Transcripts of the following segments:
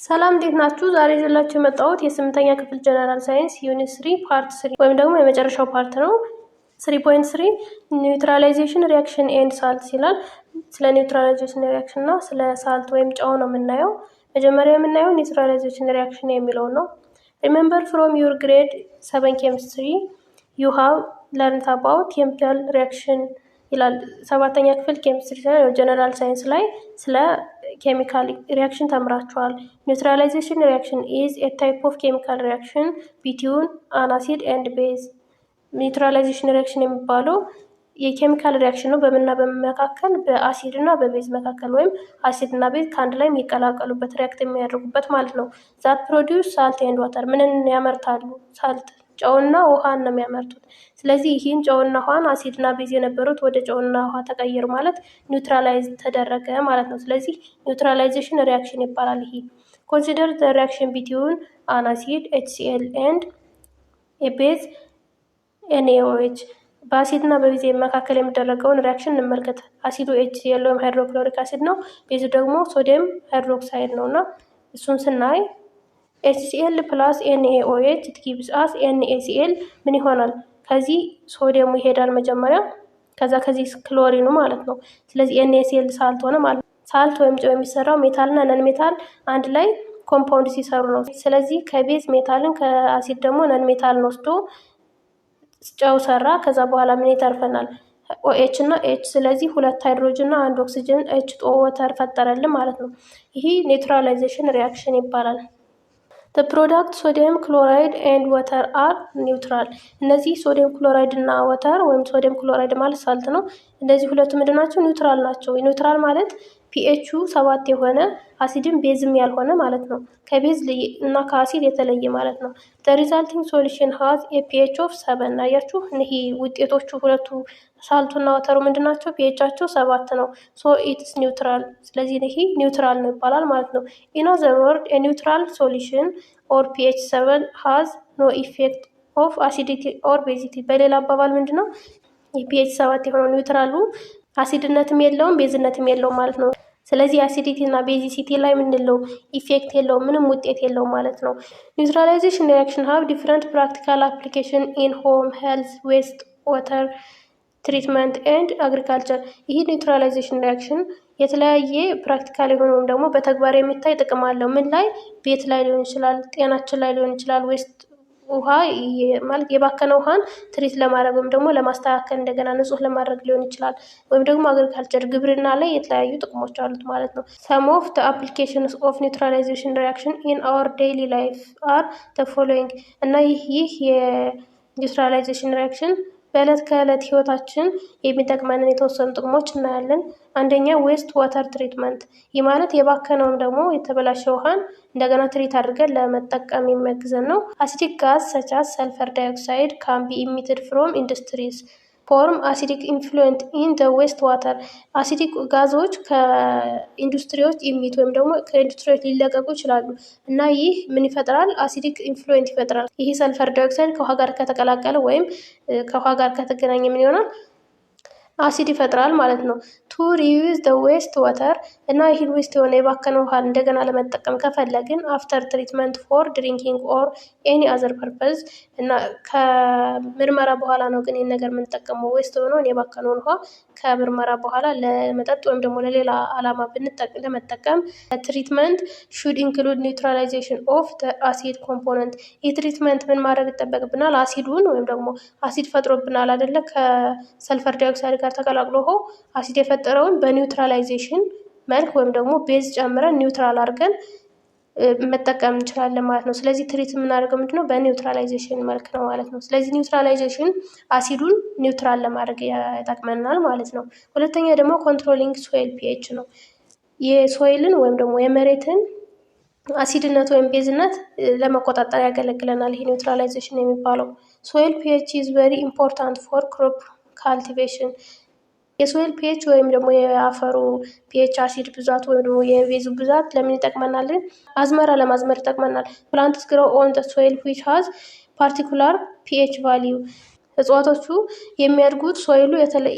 ሰላም እንዴት ናችሁ? ዛሬ ይዤላችሁ የመጣሁት የስምንተኛ ክፍል ጀነራል ሳይንስ ዩኒት 3 ፓርት 3 ወይም ደግሞ የመጨረሻው ፓርት ነው። 3.3 ኒውትራላይዜሽን ሪያክሽን ኤንድ ሳልት ይላል። ስለ ኒውትራላይዜሽን ሪያክሽን እና ስለ ሳልት ወይም ጨው ነው የምናየው። መጀመሪያ የምናየው ኒውትራላይዜሽን ሪያክሽን የሚለውን ነው። ሪሜምበር ፍሮም ዩር ግሬድ 7 ኬሚስትሪ ዩ ሃቭ ለርንት አባውት ኬሚካል ሪያክሽን ይላል። ሰባተኛ ክፍል ኬሚስትሪ ጀነራል ሳይንስ ላይ ስለ ኬሚካል ሪያክሽን ተምራችኋል። ኒውትራላይዜሽን ሪያክሽን ኢዝ ኤ ታይፕ ኦፍ ኬሚካል ሪያክሽን ቢትዊን አን አሲድ ኤንድ ቤዝ። ኒውትራላይዜሽን ሪያክሽን የሚባለው የኬሚካል ሪያክሽን ነው። በምንና በምን መካከል? በአሲድ እና በቤዝ መካከል፣ ወይም አሲድ እና ቤዝ ከአንድ ላይ የሚቀላቀሉበት ሪያክት የሚያደርጉበት ማለት ነው። ዛት ፕሮዲውስ ሳልት ኤንድ ዋተር። ምንን ያመርታሉ? ሳልት ጨውና ውሃን ነው የሚያመርቱት። ስለዚህ ይህን ጨውና ውሃን አሲድና ቤዝ የነበሩት ወደ ጨውና ውሃ ተቀየሩ ማለት ኒውትራላይዝ ተደረገ ማለት ነው። ስለዚህ ኒውትራላይዜሽን ሪያክሽን ይባላል። ይሄ ኮንሲደር ዘ ሪያክሽን ቢትዊን አን አሲድ HCl ኤንድ ኤ ቤዝ NaOH። በአሲድ እና በቤዝ መካከል የሚደረገውን ሪያክሽን እንመልከት። አሲዱ HCl ወይም ሃይድሮክሎሪክ አሲድ ነው። ቤዙ ደግሞ ሶዲየም ሃይድሮክሳይድ ነው እና እሱን ስናይ HCl ፕላስ NaOH ጊቭስ አስ NaCl ምን ይሆናል? ከዚህ ሶዲየሙ ይሄዳል መጀመሪያ፣ ከዛ ከዚህ ክሎሪኑ ማለት ነው። ስለዚህ NaCl ሳልት ሆነ ማለት ነው። ሳልት ወይም ጨው የሚሰራው ሜታልና ነን ሜታል አንድ ላይ ኮምፓውንድ ሲሰሩ ነው። ስለዚህ ከቤዝ ሜታልን ከአሲድ ደግሞ ነን ሜታልን ወስዶ ጨው ሰራ። ከዛ በኋላ ምን ይተርፈናል? OH እና H። ስለዚህ ሁለት ሃይድሮጅን እና አንድ ኦክሲጅን H2O ወተር ፈጠረልን ማለት ነው። ይሄ ኒውትራላይዜሽን ሪያክሽን ይባላል። The product sodium chloride and water are neutral። እነዚህ ሶዲየም ክሎራይድ እና ወተር ወይም ሶዲየም ክሎራይድ ማለት ሳልት ነው። እነዚህ ሁለቱ ምንድን ናቸው? ኒውትራል ናቸው። ኒውትራል ማለት ፒኤቹ 7 የሆነ አሲድም ቤዝም ያልሆነ ማለት ነው። ከቤዝ እና ከአሲድ የተለየ ማለት ነው። The resulting solution has a pH of 7። አያችሁ፣ ይሄ ውጤቶቹ ሁለቱ ሳልቱና ወተሩ ምንድን ናቸው? ፒኤቻቸው 7 ነው። ሶ ኢትስ ኒውትራል። ስለዚህ ይሄ ኒውትራል ነው ይባላል ማለት ነው። ኢን አዘር ወርድ a neutral solution or pH 7 has no effect of acidity or basicity። በሌላ አባባል ምንድን ነው? የፒኤች 7 የሆነው ኒውትራሉ አሲድነትም የለውም ቤዝነትም የለውም ማለት ነው። ስለዚህ አሲዲቲ እና ቤዚሲቲ ላይ ምንለው ኢፌክት የለውም፣ ምንም ውጤት የለውም ማለት ነው። ኒውትራላይዜሽን ሪያክሽን ሃቭ ዲፍረንት ፕራክቲካል አፕሊኬሽን ኢን ሆም ሄልዝ ዌስት ዋተር ትሪትመንት ኤንድ አግሪካልቸር። ይህ ኒውትራላይዜሽን ሪያክሽን የተለያየ ፕራክቲካል የሆነ ወይም ደግሞ በተግባር የሚታይ ጥቅም አለው። ምን ላይ? ቤት ላይ ሊሆን ይችላል፣ ጤናችን ላይ ሊሆን ይችላል። ዌስት ውሃ ማለት የባከነ ውሃን ትሪት ለማድረግ ወይም ደግሞ ለማስተካከል እንደገና ንጹህ ለማድረግ ሊሆን ይችላል። ወይም ደግሞ አግሪካልቸር ግብርና ላይ የተለያዩ ጥቅሞች አሉት ማለት ነው። ሰም ኦፍ ዘ አፕሊኬሽንስ ኦፍ ኒውትራላይዜሽን ሪያክሽን ኢን አወር ዴይሊ ላይፍ አር ዘ ፎሎዊንግ። እና ይህ የኒውትራላይዜሽን ሪያክሽን በዕለት ከዕለት ህይወታችን የሚጠቅመንን የተወሰኑ ጥቅሞች እናያለን። አንደኛ ዌስት ዋተር ትሪትመንት። ይህ ማለት የባከነውም ደግሞ የተበላሸ ውሃን እንደገና ትሪት አድርገን ለመጠቀም የሚያግዘን ነው። አሲዲክ ጋዝ ሰች አስ ሰልፈር ዳይኦክሳይድ ካን ቢ ኢሚትድ ፍሮም ኢንዱስትሪስ ፎርም አሲዲክ ኢንፍሉዌንት ኢን ዘ ዌስት ዋተር። አሲዲክ ጋዞች ከኢንዱስትሪዎች ኢሚት ወይም ደግሞ ከኢንዱስትሪዎች ሊለቀቁ ይችላሉ እና ይህ ምን ይፈጥራል? አሲዲክ ኢንፍሉዌንት ይፈጥራል። ይህ ሰልፈር ዳይኦክሳይድ ከውሃ ጋር ከተቀላቀለ ወይም ከውሃ ጋር ከተገናኘ ምን ይሆናል? አሲድ ይፈጥራል ማለት ነው። ቱ ሪዩዝ ዘ ዌስት ዋተር። እና ይህን ዌስት የሆነ የባከነ ውሃ እንደገና ለመጠቀም ከፈለግን አፍተር ትሪትመንት ፎር ድሪንኪንግ ኦር ኤኒ አዘር ፐርፐዝ። እና ከምርመራ በኋላ ነው ግን ይህን ነገር የምንጠቀመው። ዌስት የሆነውን የባከነውን ውሃ ከምርመራ በኋላ ለመጠጥ ወይም ደግሞ ለሌላ ዓላማ ለመጠቀም ትሪትመንት ሹድ ኢንክሉድ ኒውትራላይዜሽን ኦፍ አሲድ ኮምፖነንት። ይህ ትሪትመንት ምን ማድረግ ይጠበቅብናል? አሲዱን ወይም ደግሞ አሲድ ፈጥሮብናል አይደለ? ከሰልፈር ዳይኦክሳይድ ጋር ተቀላቅሎ አሲድ የፈጠረውን በኒውትራላይዜሽን መልክ ወይም ደግሞ ቤዝ ጨምረን ኒውትራል አድርገን መጠቀም እንችላለን ማለት ነው። ስለዚህ ትሪት የምናደርገው ምንድነው? በኒውትራላይዜሽን መልክ ነው ማለት ነው። ስለዚህ ኒውትራላይዜሽን አሲዱን ኒውትራል ለማድረግ ይጠቅመናል ማለት ነው። ሁለተኛ ደግሞ ኮንትሮሊንግ ሶይል ፒኤች ነው። የሶይልን ወይም ደግሞ የመሬትን አሲድነት ወይም ቤዝነት ለመቆጣጠር ያገለግለናል ይሄ ኒውትራላይዜሽን የሚባለው። ሶይል ፒኤች ኢዝ ቬሪ ኢምፖርታንት ፎር ክሮፕ ካልቲቬሽን። የሶይል ፒኤች ወይም ደግሞ የአፈሩ ፒኤች አሲድ ብዛት ወይም ደግሞ የቤዙ ብዛት ለምን ይጠቅመናል? አዝመራ ለማዝመር ይጠቅመናል። ፕላንትስ ግሮው ኦን ዘ ሶይል ዊች ሃዝ ፓርቲኩላር ፒኤች ቫሊዩ። እጽዋቶቹ የሚያድጉት ሶይሉ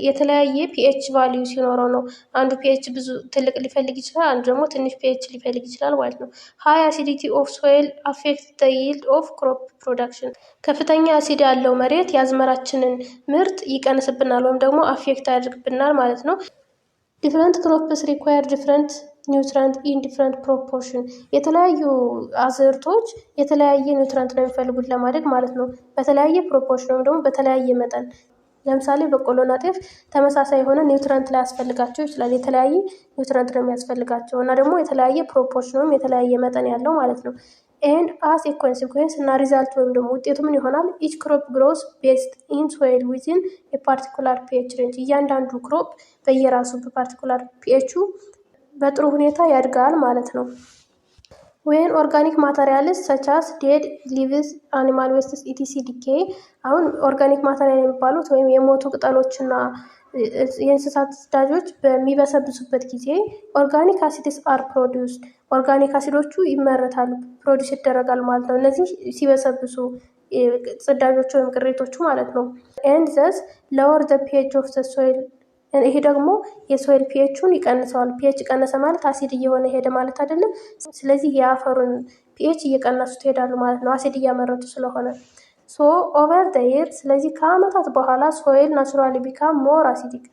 የተለያየ ፒኤች ቫልዩ ሲኖረው ነው። አንዱ ፒኤች ብዙ ትልቅ ሊፈልግ ይችላል፣ አንዱ ደግሞ ትንሽ ፒኤች ሊፈልግ ይችላል ማለት ነው። ሃይ አሲዲቲ ኦፍ ሶይል አፌክት ዘ ይልድ ኦፍ ክሮፕ ፕሮዳክሽን። ከፍተኛ አሲድ ያለው መሬት የአዝመራችንን ምርት ይቀንስብናል ወይም ደግሞ አፌክት ያደርግብናል ማለት ነው። ዲፍረንት ክሮፕስ ሪኳየር ዲፍረንት ኒውትራንት ኢን ዲፍረንት ፕሮፖርሽን። የተለያዩ አዝርቶች የተለያየ ኒውትራንት ነው የሚፈልጉት ለማደግ ማለት ነው፣ በተለያየ ፕሮፖርሽን ወይም ደግሞ በተለያየ መጠን። ለምሳሌ በቆሎና ጤፍ ተመሳሳይ የሆነ ኒውትራንት ላይ ያስፈልጋቸው ይችላል። የተለያየ ኒውትራንት ነው የሚያስፈልጋቸው እና ደግሞ የተለያየ ፕሮፖርሽን ወይም የተለያየ መጠን ያለው ማለት ነው። ኤንድ አስ ኤ ኮንሲኩዌንስ እና ሪዛልት ወይም ደግሞ ውጤቱ ምን ይሆናል? ኢች ክሮፕ ግሮስ ቤዝድ ኢን ሶይል ዊዝን የፓርቲኩላር ፒኤች ሬንጅ። እያንዳንዱ ክሮፕ በየራሱ በፓርቲኩላር ፒኤቹ በጥሩ ሁኔታ ያድጋል ማለት ነው። ወይን ኦርጋኒክ ማተሪያልስ ሰቻስ ዴድ ሊቭስ አኒማል ዌስትስ ኢቲሲ ዲኬይ። አሁን ኦርጋኒክ ማተሪያል የሚባሉት ወይም የሞቱ ቅጠሎችና የእንስሳት ጽዳጆች በሚበሰብሱበት ጊዜ ኦርጋኒክ አሲድስ አር ፕሮዲውስድ። ኦርጋኒክ አሲዶቹ ይመረታሉ፣ ፕሮዲስ ይደረጋል ማለት ነው። እነዚህ ሲበሰብሱ ጽዳጆቹ ወይም ቅሬቶቹ ማለት ነው። ኤንድ ዘስ ሎወር ዘ ፒኤች ኦፍ ዘ ሶይል። ይሄ ደግሞ የሶይል ፒኤቹን ይቀንሰዋል። ፒኤች ቀነሰ ማለት አሲድ እየሆነ ሄደ ማለት አይደለም። ስለዚህ የአፈሩን ፒኤች እየቀነሱ ትሄዳሉ ማለት ነው፣ አሲድ እያመረቱ ስለሆነ። ሶ ኦቨር ዘ ይር፣ ስለዚህ ከአመታት በኋላ ሶይል ናቹራሊ ቢካም ሞር አሲዲክ።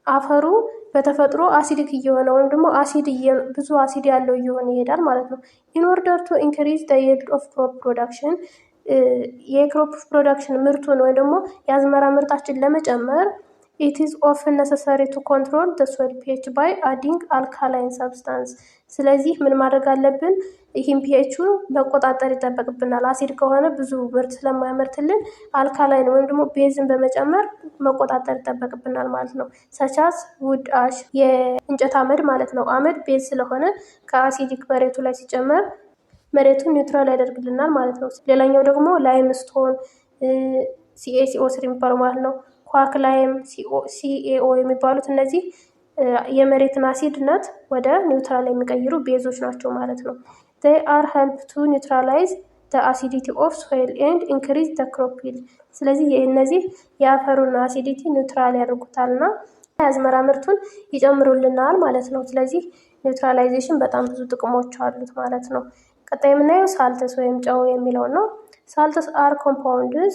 አፈሩ በተፈጥሮ አሲዲክ እየሆነ ወይም ደግሞ ብዙ አሲድ ያለው እየሆነ ይሄዳል ማለት ነው። ኢን ኦርደር ቱ ኢንክሪዝ ዘ ይልድ ኦፍ ክሮፕ ፕሮዳክሽን፣ የክሮፕ ፕሮዳክሽን ምርቱን ወይም ደግሞ የአዝመራ ምርታችን ለመጨመር it is often necessary to control the soil pH by adding alkaline substance። ስለዚህ ምን ማድረግ አለብን? ይህም ፒኤቹን መቆጣጠር ይጠበቅብናል። አሲድ ከሆነ ብዙ ምርት ስለማያመርትልን አልካላይን ወይም ደግሞ ቤዝን በመጨመር መቆጣጠር ይጠበቅብናል ማለት ነው። ሰቻስ ውድ አሽ፣ የእንጨት አመድ ማለት ነው። አመድ ቤዝ ስለሆነ ከአሲዲክ መሬቱ ላይ ሲጨመር መሬቱን ኒውትራል ያደርግልናል ማለት ነው። ሌላኛው ደግሞ ላይምስቶን CaCO3 የሚባለው ማለት ነው። ኳክላይም CaO የሚባሉት እነዚህ የመሬትን አሲድነት ወደ ኒውትራል የሚቀይሩ ቤዞች ናቸው ማለት ነው። they are help to neutralize the acidity of soil and increase the crop yield። ስለዚህ እነዚህ የአፈሩን አሲዲቲ ኒውትራል ያደርጉታልና የአዝመራ ምርቱን ይጨምሩልናል ማለት ነው። ስለዚህ ኒውትራላይዜሽን በጣም ብዙ ጥቅሞች አሉት ማለት ነው። ቀጣይ የምናየው ሳልተስ ወይም ጨው የሚለውን ነው። ሳልተስ አር ኮምፓውንድስ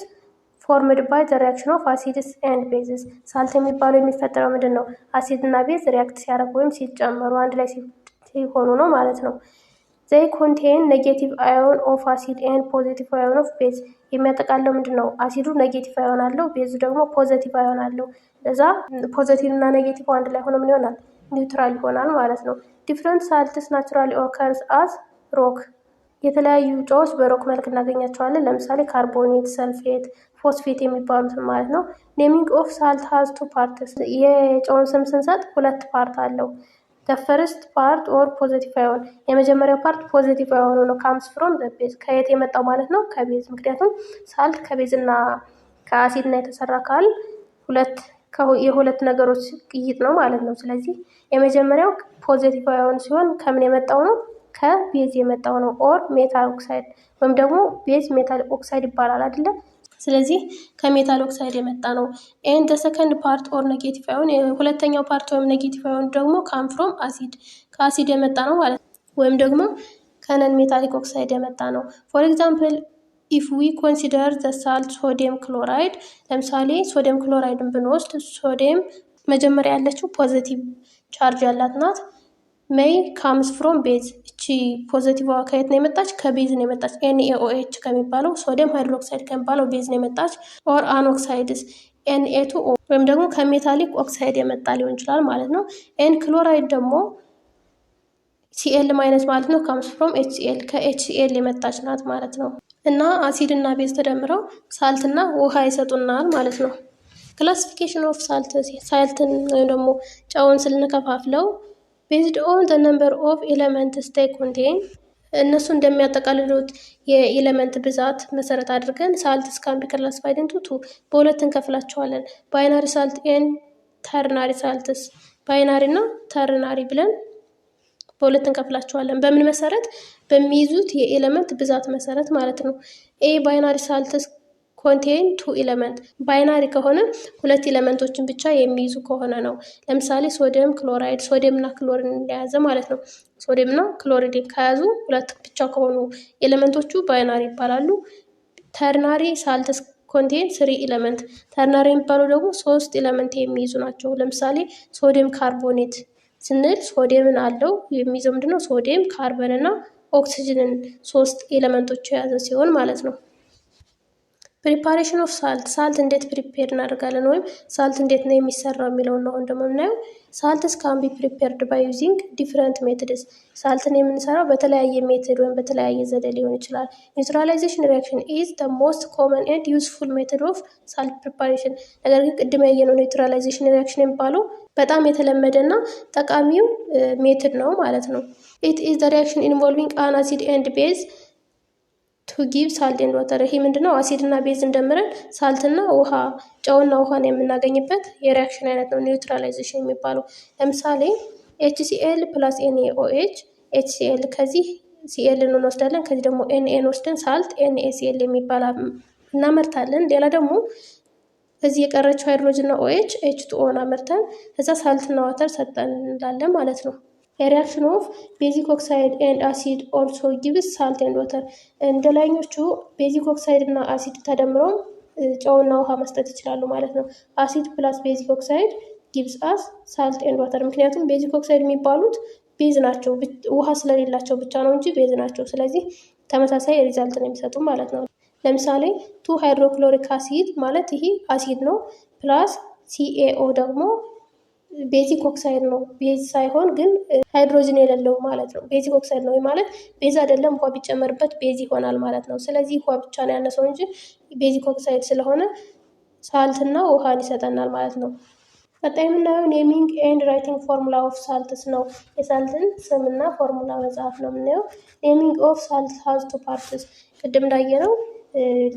ፎርምድ ባይ ዘ ሪያክሽን ኦፍ አሲድስ ኤንድ ቤዝስ። ሳልት የሚባለው የሚፈጠረው ምንድን ነው? አሲድ እና ቤዝ ሪያክት ሲያደርጉ ወይም ሲጨመሩ አንድ ላይ ሲሆኑ ነው ማለት ነው። ዘይ ኮንቴን ኔጌቲቭ አዮን ኦፍ አሲድ ኤንድ ፖዚቲቭ አዮን ኦፍ ቤዝ። የሚያጠቃለው ምንድን ነው? አሲዱ ኔጌቲቭ አዮን አለው፣ ቤዙ ደግሞ ፖዚቲቭ አዮን አለው። ለዛ ፖዚቲቭ እና ኔጌቲቭ አንድ ላይ ሆኖ ምን ይሆናል? ኒውትራል ይሆናል ማለት ነው። ዲፍረንት ሳልትስ ናቹራሊ ኦከርስ አዝ ሮክ። የተለያዩ ጨዎች በሮክ መልክ እናገኛቸዋለን። ለምሳሌ ካርቦኔት፣ ሰልፌት፣ ፎስፌት የሚባሉት ማለት ነው። ኔሚንግ ኦፍ ሳልት ሃዝ ቱ ፓርትስ። የጨውን ስም ስንሰጥ ሁለት ፓርት አለው። ፈርስት ፓርት ኦር ፖዚቲቭ አዮን፣ የመጀመሪያው ፓርት ፖዚቲቭ አዮን ነው። ካምስ ፍሮም ዘ ቤዝ፣ ከየት የመጣው ማለት ነው? ከቤዝ። ምክንያቱም ሳልት ከቤዝ እና ከአሲድ እና የተሰራ ካል የሁለት ነገሮች ቅይጥ ነው ማለት ነው። ስለዚህ የመጀመሪያው ፖዚቲቭ አዮን ሲሆን ከምን የመጣው ነው? ከቤዝ የመጣው ነው። ኦር ሜታል ኦክሳይድ ወይም ደግሞ ቤዝ ሜታል ኦክሳይድ ይባላል አይደለም። ስለዚህ ከሜታል ኦክሳይድ የመጣ ነው። ኤንድ ሰከንድ ፓርት ኦር ኔጌቲቭ አዮን፣ የሁለተኛው ፓርት ወይም ኔጌቲቭ አዮን ደግሞ ካም ፍሮም አሲድ፣ ከአሲድ የመጣ ነው ማለት ነው። ወይም ደግሞ ከነን ሜታሊክ ኦክሳይድ የመጣ ነው። ፎር ኤግዛምፕል ኢፍ ዊ ኮንሲደር ዘ ሳልት ሶዲየም ክሎራይድ፣ ለምሳሌ ሶዲየም ክሎራይድን ብንወስድ ሶዲየም መጀመሪያ ያለችው ፖዚቲቭ ቻርጅ ያላት ናት። ሜይ ካምስ ፍሮም ቤዝ፣ እቺ ፖዚቲቭ ከየት ነው የመጣች? ከቤዝ ነው የመጣች። NaOH ከሚባለው ሶዲየም ሃይድሮክሳይድ ከሚባለው ቤዝ ነው የመጣች። ኦር አንኦክሳይድስ Na2O ወይም ደግሞ ከሜታሊክ ኦክሳይድ የመጣ ሊሆን ይችላል ማለት ነው። ኤን ክሎራይድ ደግሞ Cl ማይነስ ማለት ነው። ካምስ ፍሮም HCl፣ ከHCl የመጣች ናት ማለት ነው። እና አሲድ እና ቤዝ ተደምረው ሳልት እና ውሃ ይሰጡናል ማለት ነው። ክላሲፊኬሽን ኦፍ ሳልትን ወይም ደግሞ ጨውን ስንከፋፍለው ቤዝድ ኦን ዘ ነምበር ኦፍ ኤሌመንትስ ዴይ ኮንቴን፣ እነሱ እንደሚያጠቃልሉት የኤሌመንት ብዛት መሰረት አድርገን ሳልትስ ካን ቢ ክላሲፋይድ ኢንቱ ቱ፣ በሁለት እንከፍላቸዋለን። ባይናሪ ሳልት ኤንድ ተርናሪ ሳልትስ፣ ባይናሪ እና ተርናሪ ብለን በሁለት እንከፍላቸዋለን። በምን መሰረት? በሚይዙት የኤሌመንት ብዛት መሰረት ማለት ነው። ኤ ባይናሪ ሳልትስ ኮንቴን 2 ኤለመንት። ባይናሪ ከሆነ 2 ኤለመንቶችን ብቻ የሚይዙ ከሆነ ነው። ለምሳሌ ሶዲየም ክሎራይድ፣ ሶዲየም እና ክሎሪን እንደያዘ ማለት ነው። ሶዲየም እና ክሎሪን ከያዙ 2 ብቻ ከሆኑ ኤለመንቶቹ ባይናሪ ይባላሉ። ተርናሪ ሳልትስ ኮንቴን 3 ኤለመንት። ተርናሪ የሚባሉ ደግሞ 3 ኤለመንት የሚይዙ ናቸው። ለምሳሌ ሶዲየም ካርቦኔት ስንል ሶዲየምን አለው የሚይዘው ምንድነው? ሶዲየም፣ ካርበን እና ኦክሲጅንን 3 ኤለመንቶች የያዘ ሲሆን ማለት ነው። ፕሪፓሬሽን ኦፍ ሳልት፣ ሳልት እንዴት ፕሪፔር እናደርጋለን ወይም ሳልት እንዴት ነው የሚሰራው የሚለውን ነው አሁን ደግሞ የምናየው። ሳልትስ ካን ቢ ፕሪፔርድ ባይ ዩዚንግ ዲፍረንት ሜትድስ። ሳልትን የምንሰራው በተለያየ ሜትድ ወይም በተለያየ ዘዴ ሊሆን ይችላል። ኒውትራላይዜሽን ሪያክሽን ኢዝ ደ ሞስት ኮመን ኤንድ ዩዝፉል ሜትድ ኦፍ ሳልት ፕሪፓሬሽን። ነገር ግን ቅድም ያየነው ኒውትራላይዜሽን ሪያክሽን የሚባለው በጣም የተለመደ እና ጠቃሚው ሜትድ ነው ማለት ነው። ኢት ኢዝ ደ ሪያክሽን ኢንቮልቪንግ አን አሲድ ኤንድ ቤዝ ቱ ጊቭ ሳልት ኤንድ ዋተር። ይሄ ምንድነው? አሲድ እና ቤዝ እንደምረን ሳልትና ውሃ፣ ጨውና ውሃን የምናገኝበት የሪያክሽን አይነት ነው ኒውትራላይዜሽን የሚባለው። ለምሳሌ HCl ፕላስ NaOH፣ HCl ከዚህ ሲኤልን እንወስዳለን፣ ከዚህ ደግሞ ኤንኤን ወስደን ሳልት NaCl የሚባል እናመርታለን። ሌላ ደግሞ እዚህ የቀረችው ሃይድሮጅን እና OH H2O አመርተን ከዛ ሳልትና ዋተር ሰጠን እንላለን ማለት ነው። የሪያክሽን ኦፍ ቤዚክ ኦክሳይድ ኤንድ አሲድ ኦልሶ ጊቭስ ሳልት ኤንድ ዋተር። እንደ ላይኞቹ ቤዚክ ኦክሳይድ እና አሲድ ተደምረው ጨውና ውሃ መስጠት ይችላሉ ማለት ነው። አሲድ ፕላስ ቤዚክ ኦክሳይድ ጊቭስ አስ ሳልት ኤንድ ዋተር። ምክንያቱም ቤዚክ ኦክሳይድ የሚባሉት ቤዝ ናቸው፣ ውሃ ስለሌላቸው ብቻ ነው እንጂ ቤዝ ናቸው። ስለዚህ ተመሳሳይ ሪዛልት ነው የሚሰጡ ማለት ነው። ለምሳሌ 2 ሃይድሮክሎሪክ አሲድ ማለት ይሄ አሲድ ነው፣ ፕላስ CaO ደግሞ ቤዚክ ኦክሳይድ ነው። ቤዝ ሳይሆን ግን ሃይድሮጅን የሌለው ማለት ነው። ቤዚክ ኦክሳይድ ነው ማለት ቤዝ አይደለም፣ ውሃ ቢጨመርበት ቤዝ ይሆናል ማለት ነው። ስለዚህ ውሃ ብቻ ነው ያነሰው እንጂ ቤዚክ ኦክሳይድ ስለሆነ ሳልትና ውሃን ይሰጠናል ማለት ነው። ቀጣይ የምናየው ኔሚንግ ኤንድ ራይቲንግ ፎርሙላ ኦፍ ሳልትስ ነው። የሳልትን ስምና ፎርሙላ መጽሐፍ ነው የምናየው። ኔሚንግ ኦፍ ሳልት ሃዝ 2 ፓርትስ። ቅድም እንዳየነው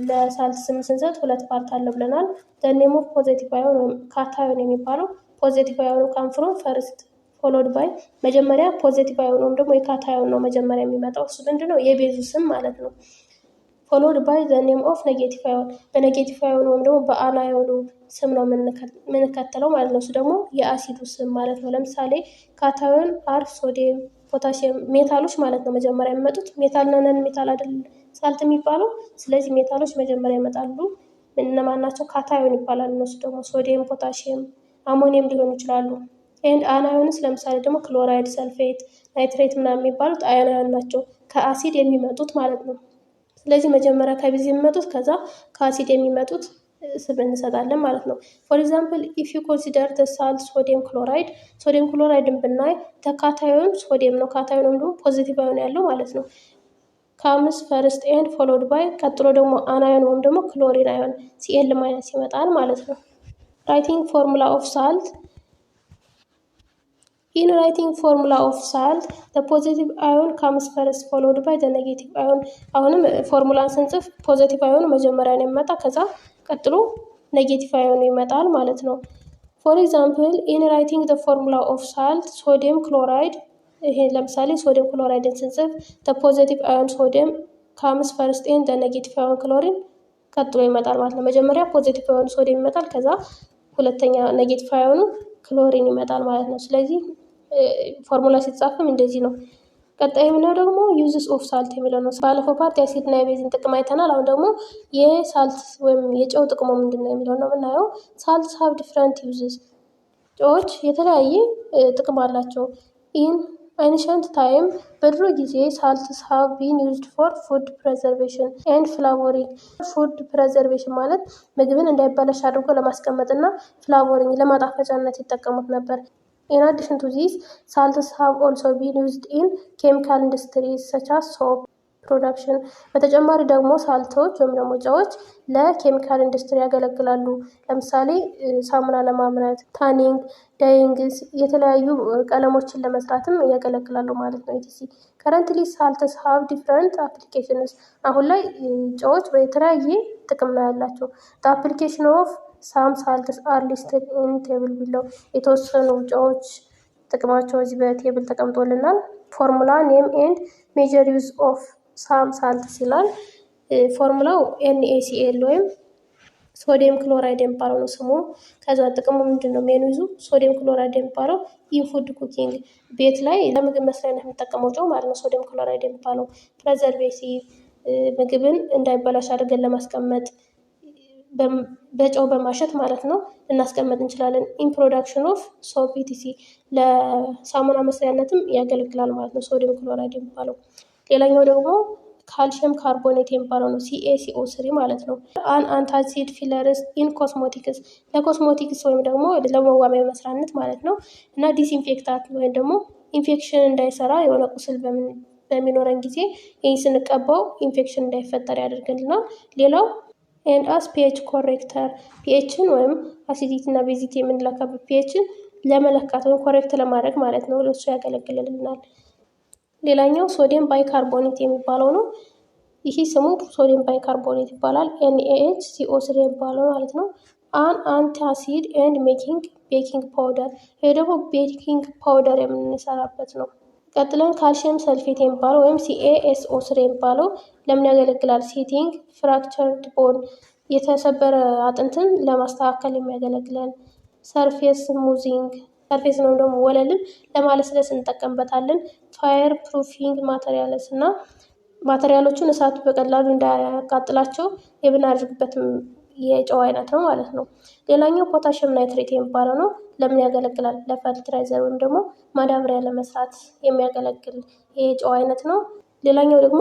ለሳልት ስም ስንሰጥ 2 ፓርት አለ ብለናል። ኔም ኦፍ ፖዘቲቭ አዮን ወይም ካታዮን የሚባለው ፖዚቲቭ አዮኑ ካም ፍሮም ፈርስት ፎሎድ ባይ፣ መጀመሪያ ፖዚቲቭ አዮን ወይም ደግሞ የካታዮን ነው መጀመሪያ የሚመጣው። እሱ ምንድነው? የቤዙ ስም ማለት ነው። ፎሎድ ባይ ዘ ኔም ኦፍ ኔጌቲቭ አዮን፣ በኔጌቲቭ አዮን ወይም ደግሞ በአናዮኑ ስም ነው የምንከተለው ማለት ነው። እሱ ደግሞ የአሲዱ ስም ማለት ነው። ለምሳሌ ካታዮን አር ሶዲየም፣ ፖታሲየም ሜታሎች ማለት ነው መጀመሪያ የሚመጡት። ሜታል እና ነን ሜታል አይደል ሳልት የሚባለው። ስለዚህ ሜታሎች መጀመሪያ ይመጣሉ። እነማን ናቸው? ካታዮን ይባላል። እነሱ ደግሞ ሶዲየም፣ ፖታሲየም፣ አሞኒየም ሊሆኑ ይችላሉ። ኤንድ አናዮንስ ለምሳሌ ደግሞ ክሎራይድ፣ ሰልፌት፣ ናይትሬት ምናምን የሚባሉት አናዮን ናቸው፣ ከአሲድ የሚመጡት ማለት ነው። ስለዚህ መጀመሪያ ከቤዝ የሚመጡት ከዛ ከአሲድ የሚመጡት ስም እንሰጣለን ማለት ነው። ፎር ኤግዛምፕል ኢፍ ዩ ኮንሲደር ደ ሳልት ሶዲየም ክሎራይድ፣ ሶዲየም ክሎራይድን ብናይ ተካታዮን ሶዲየም ነው፣ ካታዮን ወይም ደግሞ ፖዚቲቭ አዮን ያለው ማለት ነው። ካምስ ፈርስት ኤንድ ፎሎድ ባይ፣ ቀጥሎ ደግሞ አናዮን ወይም ደግሞ ክሎሪን አዮን Cl ማይነስ ይመጣል ማለት ነው። ራይቲንግ ፎርሙላ ኦፍ ሳልት። ኢን ራይቲንግ ፎርሙላ ኦፍ ሳልት the positive ion comes first followed by the negative ion። አሁንም ፎርሙላን ስንጽፍ ፖዚቲቭ አዮኑ መጀመሪያ ነው የሚመጣ፣ ከዛ ቀጥሎ ኔጌቲቭ አዮኑ ይመጣል ማለት ነው። ፎር ኤግዛምፕል ኢን ራይቲንግ the formula of salt ሶዲየም ክሎራይድ፣ ይሄ ለምሳሌ ሶዲየም ክሎራይድን ስንጽፍ the positive ion ሶዲየም comes first and the negative ion ክሎሪን ቀጥሎ ይመጣል ማለት ነው። መጀመሪያ ፖዚቲቭ አዮኑ ሶዲየም ይመጣል፣ ከዛ ሁለተኛ ኔጌቲቭ አዮኑ ክሎሪን ይመጣል ማለት ነው። ስለዚህ ፎርሙላ ሲጻፍም እንደዚህ ነው። ቀጣይ የምናየው ደግሞ ዩዝስ ኦፍ ሳልት የሚለው ነው። ባለፈው ፓርት የአሲድና የቤዝን ጥቅም አይተናል። አሁን ደግሞ የሳልት ወይም የጨው ጥቅሙ ምንድን ነው የሚለው ነው የምናየው። ሳልት ሃቭ ዲፍረንት ዩዝስ፣ ጨዎች የተለያየ ጥቅም አላቸው። ኢን አንሸንት ታይም፣ በድሮ ጊዜ ሳልትስ ሃቭ ቢን ዩዝድ ፎር ፉድ ፕሬዘርቬሽን ኤንድ ፍላቮሪንግ። ፉድ ፕሬዘርቬሽን ማለት ምግብን እንዳይበላሽ አድርጎ ለማስቀመጥ እና ፍላቮሪንግ ለማጣፈጫነት ይጠቀሙት ነበር። In addition to this, salts have also been used in chemical industries such as soap production። በተጨማሪ ደግሞ ሳልቶች ወይም ደግሞ ጨዎች ለኬሚካል ኢንዱስትሪ ያገለግላሉ። ለምሳሌ ሳሙና ለማምረት፣ ታኒንግ፣ ዳይንግስ፣ የተለያዩ ቀለሞችን ለመስራትም ያገለግላሉ ማለት ነው። ከረንትሊ ሳልትስ ሃቭ ዲፍረንት አፕሊኬሽንስ። አሁን ላይ ጨዎች በተለያየ ጥቅም ነው ያላቸው። አፕሊኬሽን ኦፍ ሳም ሳልትስ አር ሊስትድ ኢን ቴብል ቢለው። የተወሰኑ ጨዎች ጥቅማቸው እዚህ በቴብል ተቀምጦልናል። ፎርሙላ ኔም ኤንድ ሜጀር ዩዝ ኦፍ ሳም ሳልትስ ይላል። ፎርሙላው NaCl ወይም ሶዲየም ክሎራይድ የሚባለው ነው ስሙ። ከዛ ጥቅሙ ምንድን ነው? ሜኑ ሶዲየም ክሎራይድ የሚባለው ኢንፉድ ኩኪንግ ቤት ላይ ለምግብ መስሪያነት የሚጠቀመው ጨው ማለት ነው። ሶዲየም ክሎራይድ የሚባለው ፕሬዘርቬቲቭ ምግብን እንዳይበላሽ አድርገን ለማስቀመጥ በጨው በማሸት ማለት ነው ልናስቀመጥ እንችላለን። ኢንፕሮዳክሽን ኦፍ ሶፕ ኢቲሲ ለሳሙና መስሪያነትም ያገለግላል ማለት ነው ሶዲየም ክሎራይድ የሚባለው። ሌላኛው ደግሞ ካልሽየም ካርቦኔት የሚባለው ነው CaCO3 ማለት ነው። አንታሲድ ፊለርስ ኢን ኮስሞቲክስ ለኮስሞቲክስ ወይም ደግሞ ለመዋቢያ መስሪያነት ማለት ነው። እና ዲስኢንፌክታት ወይም ደግሞ ኢንፌክሽን እንዳይሰራ የሆነ ቁስል በሚኖረን ጊዜ ይህ ስንቀባው ኢንፌክሽን እንዳይፈጠር ያደርግልናል። ሌላው ኤንአስ ፒኤች ኮሬክተር ፒኤችን ወይም አሲዲቲ እና ቤዚቲ የምንለካበት ፒኤችን ለመለካት ወይም ኮሬክት ለማድረግ ማለት ነው። ለሱ ያገለግልልናል። ሌላኛው ሶዲየም ባይካርቦኔት የሚባለው ነው። ይህ ስሙ ሶዲየም ባይካርቦኔት ይባላል። NaHCO3 የሚባለው ማለት ነው። አንታሲድ ኤንድ ሜኪንግ ቤኪንግ ፓውደር ይሄ ደግሞ ቤኪንግ ፓውደር የምንሰራበት ነው። ቀጥለን ካልሽየም ሰልፌት የሚባለው ወይም CaSO3 የሚባለው ለምን ያገለግላል? ሴቲንግ ፍራክቸርድ ቦን የተሰበረ አጥንትን ለማስተካከል የሚያገለግለን። ሰርፌስ ስሙዚንግ ሰርፌስ ነው ደግሞ ወለልን ለማለስለስ እንጠቀምበታለን። ፋየር ፕሩፊንግ ማቴሪያልስ እና ማቴሪያሎቹን እሳቱ በቀላሉ እንዳያቃጥላቸው የምናደርግበት የጨው አይነት ነው ማለት ነው። ሌላኛው ፖታሽየም ናይትሬት የሚባለው ነው። ለምን ያገለግላል? ለፈርትራይዘር ወይም ደግሞ ማዳበሪያ ለመስራት የሚያገለግል የጨው አይነት ነው። ሌላኛው ደግሞ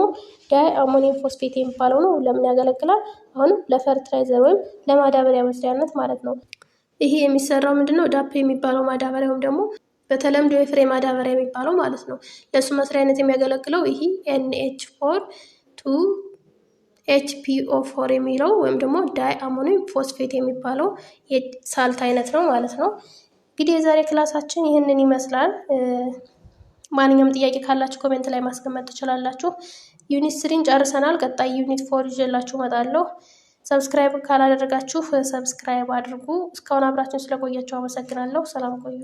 ዳይ አሞኒየም ፎስፌት የሚባለው ነው። ለምን ያገለግላል? አሁንም ለፈርትራይዘር ወይም ለማዳበሪያ መስሪያነት ማለት ነው። ይሄ የሚሰራው ምንድነው? ዳፕ የሚባለው ማዳበሪያ ወይም ደግሞ በተለምዶ የፍሬ ማዳበሪያ የሚባለው ማለት ነው። ለእሱ መስሪያነት የሚያገለግለው ይሄ NH4 2HPO4 የሚለው ወይም ደግሞ ዳይ አሞኒየም ፎስፌት የሚባለው የሳልት አይነት ነው ማለት ነው። እንግዲህ የዛሬ ክላሳችን ይህንን ይመስላል። ማንኛውም ጥያቄ ካላችሁ ኮሜንት ላይ ማስቀመጥ ትችላላችሁ። ዩኒት 3ን ጨርሰናል። ቀጣይ ዩኒት 4 ይዤላችሁ እመጣለሁ። ሰብስክራይብ ካላደረጋችሁ ሰብስክራይብ አድርጉ። እስካሁን አብራችሁን ስለቆያችሁ አመሰግናለሁ። ሰላም ቆዩ።